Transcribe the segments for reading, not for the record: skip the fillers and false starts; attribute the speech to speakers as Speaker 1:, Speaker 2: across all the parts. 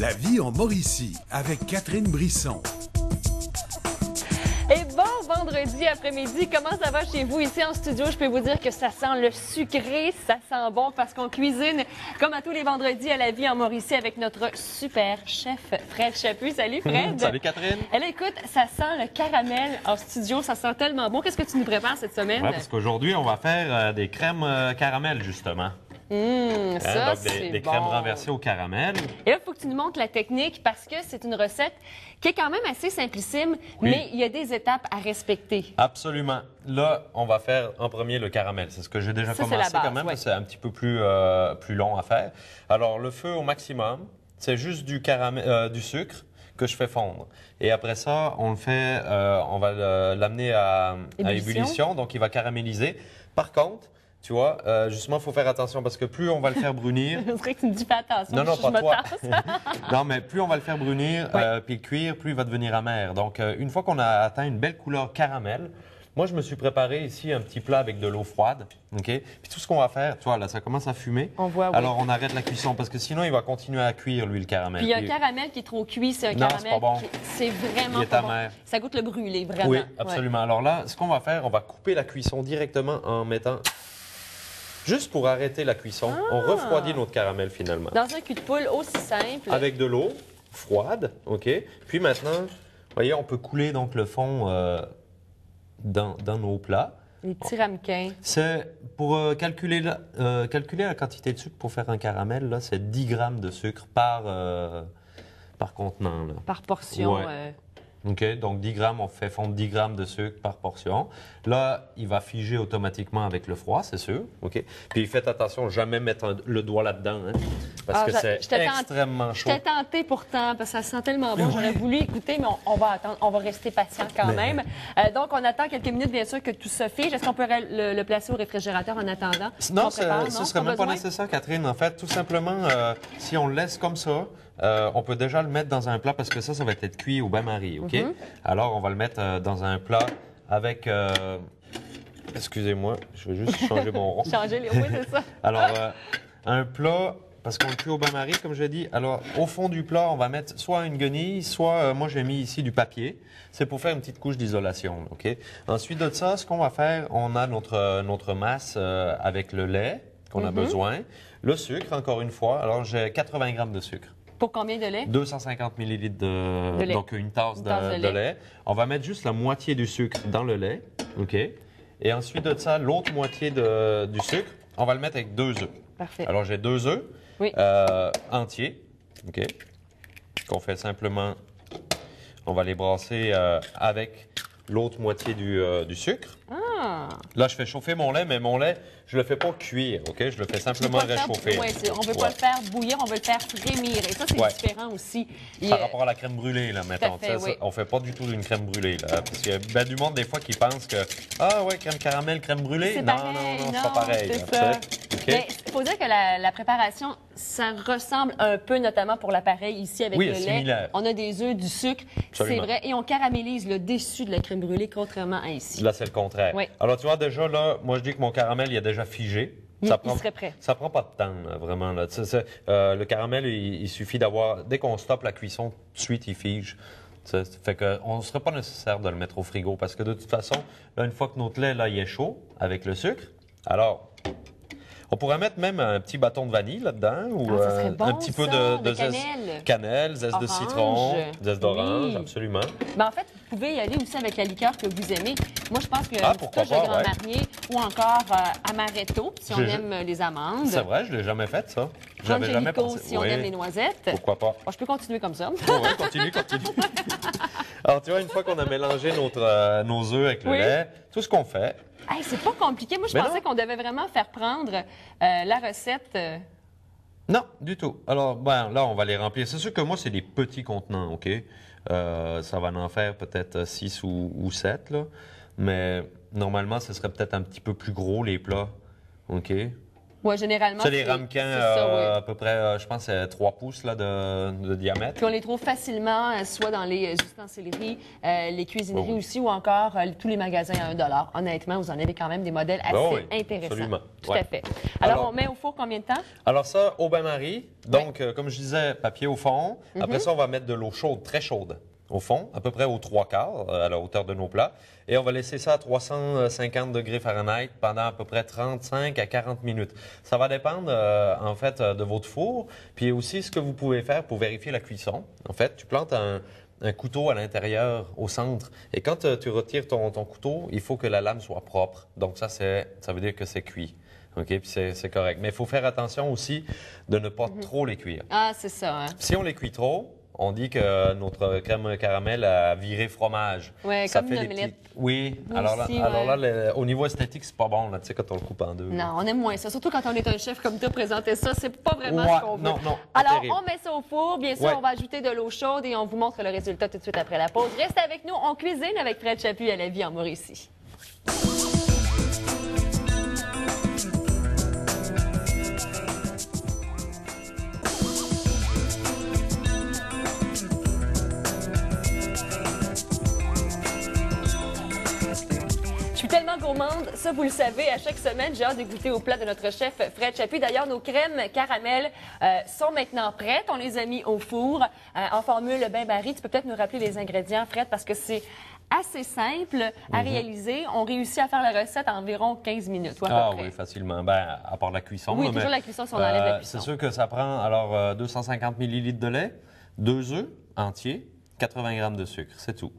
Speaker 1: La vie en Mauricie avec Catherine Brisson.
Speaker 2: Et bon vendredi après-midi, comment ça va chez vous ici en studio? Je peux vous dire que ça sent le sucré, ça sent bon parce qu'on cuisine comme à tous les vendredis à La vie en Mauricie avec notre super chef Fred Chaput. Salut Fred!
Speaker 3: Salut Catherine!
Speaker 2: Et là, écoute, ça sent le caramel en studio, ça sent tellement bon. Qu'est-ce que tu nous prépares cette semaine?
Speaker 3: Ouais, parce qu'aujourd'hui, on va faire des crèmes caramel, justement.
Speaker 2: Ça,
Speaker 3: donc,
Speaker 2: c'est
Speaker 3: des
Speaker 2: bon.
Speaker 3: crèmes renversées au caramel.
Speaker 2: Et là, il faut que tu nous montres la technique parce que c'est une recette qui est quand même assez simplissime, mais il y a des étapes à respecter.
Speaker 3: Absolument. Là, on va faire en premier le caramel. C'est ce que j'ai déjà
Speaker 2: Ça, c'est
Speaker 3: commencé
Speaker 2: la base,
Speaker 3: quand même.
Speaker 2: ouais.
Speaker 3: C'est un petit peu plus long à faire. Alors, le feu au maximum, c'est juste du sucre que je fais fondre. Et après ça, on va l'amener à ébullition, donc il va caraméliser. Par contre, tu vois, justement, il faut faire attention parce que plus on va le faire brunir...
Speaker 2: C'est vrai que tu me dis fais attention,
Speaker 3: Non,
Speaker 2: je
Speaker 3: pas
Speaker 2: me
Speaker 3: toi.
Speaker 2: tasse.
Speaker 3: Non, mais plus on va le faire brunir puis le cuire, plus il va devenir amer. Donc, une fois qu'on a atteint une belle couleur caramel, moi, je me suis préparé ici un petit plat avec de l'eau froide. OK? Puis tout ce qu'on va faire, tu vois, là, ça commence à fumer.
Speaker 2: On voit, oui.
Speaker 3: Alors, on arrête la cuisson parce que sinon, il va continuer à cuire, lui, le caramel.
Speaker 2: Puis il y a un caramel qui est trop cuit, c'est un
Speaker 3: Non,
Speaker 2: caramel
Speaker 3: c'est pas bon.
Speaker 2: c'est vraiment
Speaker 3: Il est
Speaker 2: pas bon.
Speaker 3: amer.
Speaker 2: Ça goûte le brûlé, vraiment.
Speaker 3: Oui, absolument. Alors là, ce qu'on va faire, on va couper la cuisson directement en mettant... Juste pour arrêter la cuisson, on refroidit notre caramel finalement.
Speaker 2: Dans un cul de poule aussi simple.
Speaker 3: Avec de l'eau froide, OK? Puis maintenant, vous voyez, on peut couler donc le fond dans nos plats.
Speaker 2: Les petits ramequins.
Speaker 3: C'est pour calculer la quantité de sucre pour faire un caramel, là, c'est 10 grammes de sucre par contenant. Là.
Speaker 2: Par portion.
Speaker 3: Ouais. OK? Donc, 10 grammes, on fait fondre 10 grammes de sucre par portion. Là, il va figer automatiquement avec le froid, c'est sûr. OK? Puis, faites attention, jamais mettre le doigt là-dedans, hein, parce que c'est extrêmement chaud.
Speaker 2: J'étais tentée pourtant, parce que ça sent tellement bon. J'aurais voulu écouter, mais on va attendre. On va rester patient quand même. Donc, on attend quelques minutes, bien sûr, que tout se fige. Est-ce qu'on pourrait le placer au réfrigérateur en attendant?
Speaker 3: Non,
Speaker 2: ce ne
Speaker 3: ce serait même pas nécessaire, Catherine. En fait, tout simplement, si on le laisse comme ça, on peut déjà le mettre dans un plat parce que ça va être cuit au bain-marie, OK? Alors, on va le mettre dans un plat avec... Excusez-moi, je vais juste changer mon rond.
Speaker 2: Changer les... Oui, c'est ça.
Speaker 3: Alors, un plat, parce qu'on le cuit au bain-marie, comme je l'ai dit. Alors, au fond du plat, on va mettre soit une guenille, soit, moi, j'ai mis ici du papier. C'est pour faire une petite couche d'isolation, OK? Ensuite de ça, ce qu'on va faire, on a notre masse avec le lait qu'on a besoin. Le sucre, encore une fois. Alors, j'ai 80 grammes de sucre.
Speaker 2: Pour combien de lait?
Speaker 3: 250 millilitres
Speaker 2: de lait.
Speaker 3: Donc une tasse de lait. On va mettre juste la moitié du sucre dans le lait, OK? Et ensuite de ça, l'autre moitié du sucre, on va le mettre avec 2 œufs.
Speaker 2: Parfait.
Speaker 3: Alors j'ai 2 œufs entiers, OK? Qu'on fait simplement, on va les brasser avec l'autre moitié du sucre.
Speaker 2: Ah!
Speaker 3: Là, je fais chauffer mon lait, mais mon lait, je le fais pas cuire, OK? Je le fais simplement réchauffer.
Speaker 2: Oui, on ne veut pas le faire bouillir, on veut le faire frémir. Et ça, c'est différent aussi.
Speaker 3: Par rapport à la crème brûlée, là, mettons.
Speaker 2: Fait, oui.
Speaker 3: On fait pas du tout d'une crème brûlée, là. Parce qu'il y a bien du monde, des fois, qui pense que, ah ouais, crème caramel, crème brûlée.
Speaker 2: C'est
Speaker 3: Non,
Speaker 2: pareil,
Speaker 3: non,
Speaker 2: non,
Speaker 3: c'est pas pareil.
Speaker 2: c'est ça.
Speaker 3: OK?
Speaker 2: Mais il faut dire que la préparation, ça ressemble un peu, notamment pour l'appareil ici avec le lait.
Speaker 3: Similaire.
Speaker 2: On a des œufs, du sucre, c'est vrai. Et on caramélise le dessus de la crème brûlée, contrairement à ici.
Speaker 3: Là, c'est le contraire.
Speaker 2: Oui.
Speaker 3: Alors, tu vois, déjà, là, moi, je dis que mon caramel, il a déjà figé.
Speaker 2: Il serait prêt.
Speaker 3: Ça prend pas de temps, là, vraiment. Là. Le caramel, il suffit d'avoir... Dès qu'on stoppe la cuisson, tout de suite, il fige. Ça fait qu'on ne serait pas nécessaire de le mettre au frigo parce que de toute façon, là, une fois que notre lait là, il est chaud avec le sucre, alors on pourrait mettre même un petit bâton de vanille là-dedans ou
Speaker 2: ça serait bon,
Speaker 3: un petit peu de zeste, cannelle, zeste de citron, zeste d'orange, absolument.
Speaker 2: Mais en fait, vous pouvez y aller aussi avec la liqueur que vous aimez. Moi, je pense que une petite touche de Grand Marnier ou encore amaretto, si on aime les amandes.
Speaker 3: C'est vrai, je ne l'ai jamais fait, ça.
Speaker 2: J'avais jamais pensé. Si on aime les noisettes.
Speaker 3: Pourquoi pas?
Speaker 2: Bon, je peux continuer comme ça.
Speaker 3: Oui, continue. Alors, tu vois, une fois qu'on a mélangé nos œufs avec le lait, tout ce qu'on fait...
Speaker 2: Hey, c'est pas compliqué. Moi, je pensais qu'on devait vraiment faire prendre la recette...
Speaker 3: Non, du tout. Alors, là, on va les remplir. C'est sûr que moi, c'est des petits contenants, OK? Ça va en faire peut-être 6 ou 7, là. Mais normalement, ce serait peut-être un petit peu plus gros, les plats, OK?
Speaker 2: Ouais, généralement,
Speaker 3: C'est des ramequins
Speaker 2: c'est ça, oui.
Speaker 3: à peu près, je pense, 3 pouces là, de diamètre.
Speaker 2: Puis on les trouve facilement, soit dans les ustensileries, les cuisineries
Speaker 3: Oh oui.
Speaker 2: aussi, ou encore tous les magasins à 1 $. Honnêtement, vous en avez quand même des modèles assez
Speaker 3: Oh oui,
Speaker 2: intéressants.
Speaker 3: absolument.
Speaker 2: Tout
Speaker 3: Ouais.
Speaker 2: à fait. Alors,
Speaker 3: Alors-
Speaker 2: on met au four combien de temps?
Speaker 3: Alors ça, au bain-marie. Donc, comme je disais, papier au fond.
Speaker 2: Mhm.
Speaker 3: Après ça, on va mettre de l'eau chaude, très chaude, au fond, à peu près aux 3/4, à la hauteur de nos plats. Et on va laisser ça à 350 degrés Fahrenheit pendant à peu près 35 à 40 minutes. Ça va dépendre, en fait, de votre four. Puis aussi, ce que vous pouvez faire pour vérifier la cuisson. En fait, tu plantes un couteau à l'intérieur, au centre. Et quand tu retires ton couteau, il faut que la lame soit propre. Donc ça veut dire que c'est cuit. OK, puis c'est correct. Mais il faut faire attention aussi de ne pas trop les cuire.
Speaker 2: Ah, c'est ça, hein?
Speaker 3: Si on les cuit trop, on dit que notre crème caramel a viré fromage.
Speaker 2: Ouais,
Speaker 3: Ça
Speaker 2: comme
Speaker 3: fait
Speaker 2: une
Speaker 3: des
Speaker 2: omelette.
Speaker 3: petits- Oui,
Speaker 2: Nous
Speaker 3: alors là,
Speaker 2: aussi,
Speaker 3: au niveau esthétique, c'est pas bon, là, tu sais, quand on le coupe en deux. là.
Speaker 2: Non, on aime moins ça. Surtout quand on est un chef comme toi, présenter ça, c'est pas vraiment
Speaker 3: Ouais,
Speaker 2: ce qu'on veut.
Speaker 3: non,
Speaker 2: Alors,
Speaker 3: terrible.
Speaker 2: on met ça au four. Bien sûr,
Speaker 3: Ouais.
Speaker 2: on va ajouter de l'eau chaude et on vous montre le résultat tout de suite après la pause. Reste avec nous, on cuisine avec Fred Chaput à la vie en Mauricie. Je suis tellement gourmande, ça vous le savez, à chaque semaine, j'ai hâte de goûter au plat de notre chef Fred Chaput. D'ailleurs, nos crèmes caramel sont maintenant prêtes. On les a mis au four en formule bain-marie. Tu peux peut-être nous rappeler les ingrédients, Fred, parce que c'est assez simple à réaliser. On réussit à faire la recette en environ 15 minutes, ou à peu près.
Speaker 3: Oui, facilement. Ben, à part la cuisson.
Speaker 2: Oui,
Speaker 3: là,
Speaker 2: toujours
Speaker 3: mais,
Speaker 2: la cuisson si on enlève la cuisson.
Speaker 3: C'est sûr que ça prend alors 250 ml de lait, 2 œufs entiers, 80 g de sucre, c'est tout.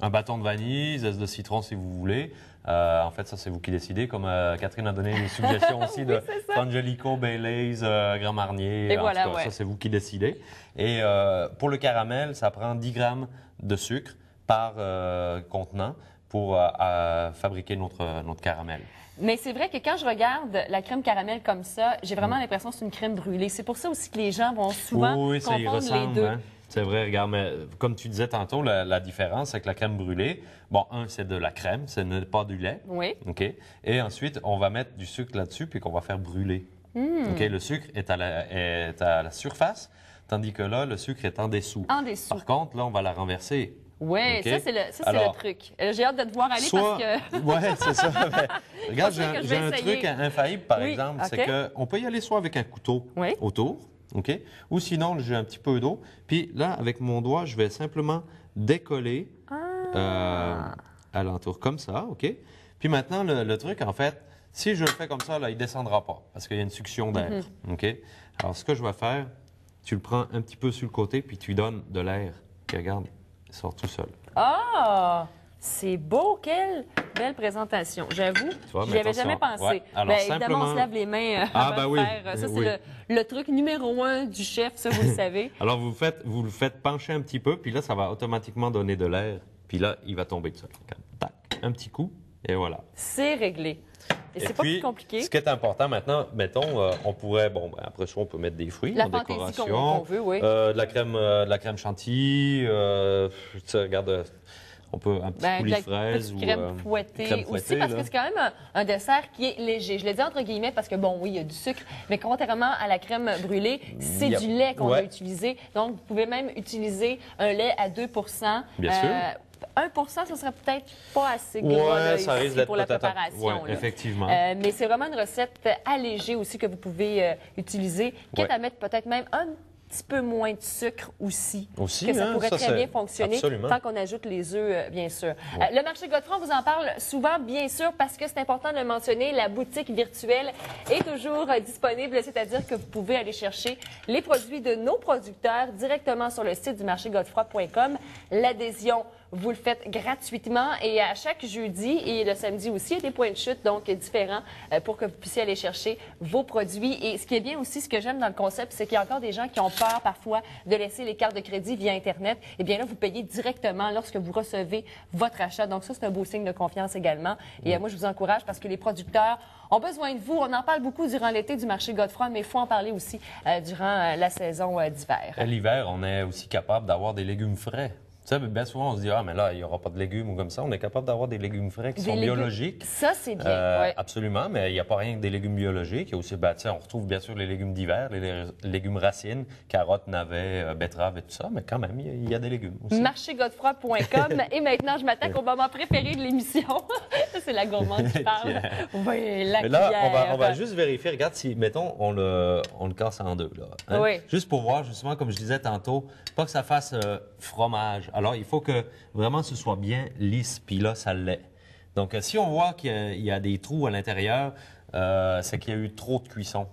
Speaker 3: Un bâton de vanille, zeste de citron si vous voulez. En fait, ça, c'est vous qui décidez. Comme Catherine a donné des suggestions aussi de
Speaker 2: c'est ça.
Speaker 3: Frangelico, Baileys, Grand Marnier.
Speaker 2: Et
Speaker 3: En
Speaker 2: voilà,
Speaker 3: tout cas,
Speaker 2: ouais.
Speaker 3: ça, c'est vous qui décidez. Et pour le caramel, ça prend 10 grammes de sucre par contenant pour fabriquer notre caramel.
Speaker 2: Mais c'est vrai que quand je regarde la crème caramel comme ça, j'ai vraiment l'impression que c'est une crème brûlée. C'est pour ça aussi que les gens vont souvent
Speaker 3: Oui, ça y
Speaker 2: confondre les
Speaker 3: ressemble.
Speaker 2: deux.
Speaker 3: Hein? C'est vrai, regarde, mais comme tu disais tantôt, la différence, c'est que la crème brûlée, bon, c'est de la crème, ce n'est pas du lait.
Speaker 2: Oui.
Speaker 3: OK? Et ensuite, on va mettre du sucre là-dessus, puis qu'on va faire brûler. OK? Le sucre est à la surface, tandis que là, le sucre est en dessous.
Speaker 2: En dessous.
Speaker 3: Par contre, là, on va la renverser.
Speaker 2: Oui,
Speaker 3: OK?
Speaker 2: ça, c'est le
Speaker 3: Alors,
Speaker 2: truc. J'ai hâte de te voir aller
Speaker 3: Soit,
Speaker 2: parce que...
Speaker 3: ouais, c'est ça. Mais regarde,
Speaker 2: Je pense que je
Speaker 3: j'ai
Speaker 2: vais
Speaker 3: un
Speaker 2: essayer.
Speaker 3: truc infaillible, par
Speaker 2: Oui,
Speaker 3: exemple,
Speaker 2: OK.
Speaker 3: c'est qu'on peut y aller soit avec un couteau
Speaker 2: Oui.
Speaker 3: autour, OK? Ou sinon, j'ai un petit peu d'eau. Puis là, avec mon doigt, je vais simplement décoller à l'entour, comme ça, OK? Puis maintenant, le truc, en fait, si je le fais comme ça, là, il ne descendra pas parce qu'il y a une succion d'air, OK? Alors, ce que je vais faire, tu le prends un petit peu sur le côté, puis tu lui donnes de l'air. Puis regarde, il sort tout seul.
Speaker 2: Ah! C'est beau, quelle belle présentation. J'avoue,
Speaker 3: vois,
Speaker 2: j'y
Speaker 3: mais
Speaker 2: avais jamais
Speaker 3: attention.
Speaker 2: pensé.
Speaker 3: Ouais. Alors,
Speaker 2: Évidemment, on se
Speaker 3: simplement-
Speaker 2: lave les mains
Speaker 3: Ah,
Speaker 2: avant
Speaker 3: ben
Speaker 2: de
Speaker 3: oui.
Speaker 2: faire. Ça,
Speaker 3: Oui.
Speaker 2: c'est le truc numéro 1 du chef, ça, vous le savez.
Speaker 3: Alors, vous le faites pencher un petit peu, puis là, ça va automatiquement donner de l'air. Puis là, il va tomber tout seul. Tac, un petit coup, et voilà.
Speaker 2: C'est réglé. Et c'est pas
Speaker 3: puis,
Speaker 2: plus compliqué.
Speaker 3: ce qui est important maintenant, mettons, on pourrait, bon, ben, après ça, on peut mettre des fruits
Speaker 2: La
Speaker 3: en
Speaker 2: fantaisie
Speaker 3: décoration.
Speaker 2: qu'on veut, oui.
Speaker 3: De la crème chantilly, tu sais, regarde, on peut un petit
Speaker 2: Ben,
Speaker 3: coulis
Speaker 2: de
Speaker 3: de fraises
Speaker 2: petite
Speaker 3: ou
Speaker 2: crème fouettée
Speaker 3: crème
Speaker 2: aussi,
Speaker 3: fouettée,
Speaker 2: parce
Speaker 3: là.
Speaker 2: que c'est quand même un dessert qui est léger. Je le dis entre guillemets parce que, bon, oui, il y a du sucre, mais contrairement à la crème brûlée, c'est
Speaker 3: Yep.
Speaker 2: du lait qu'on
Speaker 3: Ouais.
Speaker 2: va utiliser. Donc, vous pouvez même utiliser un lait à 2
Speaker 3: Bien sûr.
Speaker 2: 1 ce serait peut-être pas assez gras là,
Speaker 3: Ouais, ça
Speaker 2: ici
Speaker 3: risque d'être
Speaker 2: pour la
Speaker 3: peut-être
Speaker 2: préparation.
Speaker 3: ouais,
Speaker 2: là.
Speaker 3: effectivement.
Speaker 2: Mais c'est vraiment une recette allégée aussi que vous pouvez utiliser, quitte
Speaker 3: Ouais.
Speaker 2: à mettre peut-être même un petit peu moins de sucre aussi.
Speaker 3: Aussi,
Speaker 2: que ça
Speaker 3: hein,
Speaker 2: pourrait
Speaker 3: ça,
Speaker 2: très
Speaker 3: c'est-
Speaker 2: bien fonctionner
Speaker 3: absolument.
Speaker 2: tant qu'on ajoute les œufs, bien sûr. Le marché Godefroy, on vous en parle souvent, bien sûr, parce que c'est important de le mentionner. La boutique virtuelle est toujours disponible, c'est-à-dire que vous pouvez aller chercher les produits de nos producteurs directement sur le site du marchégodefroy.com. L'adhésion, vous le faites gratuitement et à chaque jeudi et le samedi aussi, il y a des points de chute donc différents pour que vous puissiez aller chercher vos produits. Et ce qui est bien aussi, ce que j'aime dans le concept, c'est qu'il y a encore des gens qui ont peur parfois de laisser les cartes de crédit via Internet. Eh bien là, vous payez directement lorsque vous recevez votre achat. Donc ça, c'est un beau signe de confiance également. Et moi, je vous encourage parce que les producteurs ont besoin de vous. On en parle beaucoup durant l'été du marché Godefroy, mais il faut en parler aussi durant la saison d'hiver.
Speaker 3: L'hiver, on est aussi capable d'avoir des légumes frais. sais, bien souvent, on se dit, ah, mais là, il n'y aura pas de légumes ou comme ça. On est capable d'avoir des légumes frais qui sont biologiques.
Speaker 2: Ça, c'est bien. Ouais.
Speaker 3: Absolument, mais il n'y a pas rien que des légumes biologiques. Il y a aussi, ben, tu sais, on retrouve bien sûr les légumes d'hiver, les légumes racines, carottes, navets, betteraves et tout ça, mais quand même, il y a des légumes aussi.
Speaker 2: Marchégodefroy.com. Et maintenant, je m'attends au moment préféré de l'émission. C'est la gourmande qui parle. Oui, la
Speaker 3: mais là,
Speaker 2: cuillère.
Speaker 3: on va juste vérifier. Regarde si, mettons, on le casse en deux. Là, hein?
Speaker 2: Oui.
Speaker 3: Juste pour voir, justement, comme je disais tantôt, pas que ça fasse fromage. Alors, il faut que vraiment ce soit bien lisse, puis là, ça l'est. Donc, si on voit qu'il y a des trous à l'intérieur, c'est qu'il y a eu trop de cuisson.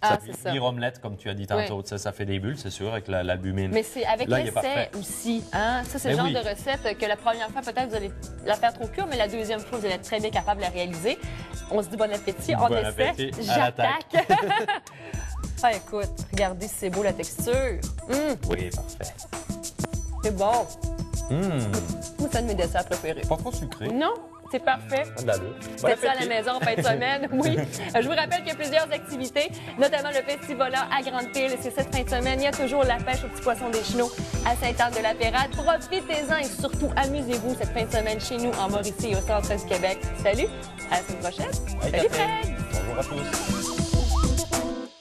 Speaker 2: Ah,
Speaker 3: ça
Speaker 2: c'est
Speaker 3: fait virer omelette, comme tu as dit tantôt.
Speaker 2: Oui.
Speaker 3: Ça fait des bulles, c'est sûr, avec l'albumine.
Speaker 2: Mais c'est avec
Speaker 3: là, il est
Speaker 2: l'essai
Speaker 3: parfait.
Speaker 2: aussi. Hein? Ça, c'est le
Speaker 3: Ben
Speaker 2: genre
Speaker 3: oui.
Speaker 2: de recette que la première fois, peut-être, vous allez la faire trop cuire, mais la deuxième fois, vous allez être très bien capable de la réaliser. On se dit bon appétit, on
Speaker 3: Bon
Speaker 2: essaie.
Speaker 3: appétit, à l'attaque.
Speaker 2: J'attaque. Ah, écoute, regardez si c'est beau la texture.
Speaker 3: Oui, parfait.
Speaker 2: C'est bon.
Speaker 3: Mmh.
Speaker 2: C'est un de mes desserts préférés.
Speaker 3: Pas trop sucré.
Speaker 2: Non, c'est parfait.
Speaker 3: De l'allure. Bon
Speaker 2: Faites ça à la
Speaker 3: appétit.
Speaker 2: maison en fin de semaine, oui. Je vous rappelle qu'il y a plusieurs activités, notamment le Festivola à Grande-Pile. C'est cette fin de semaine. Il y a toujours la pêche aux petits poissons des Chenaux à Sainte-Anne-de-la-Pérade. Profitez-en et surtout amusez-vous cette fin de semaine chez nous en Mauricie et au centre du Québec. Salut, à la semaine prochaine.
Speaker 3: Hey,
Speaker 2: Salut
Speaker 3: Catherine.
Speaker 2: Fred.
Speaker 3: Bonjour à tous.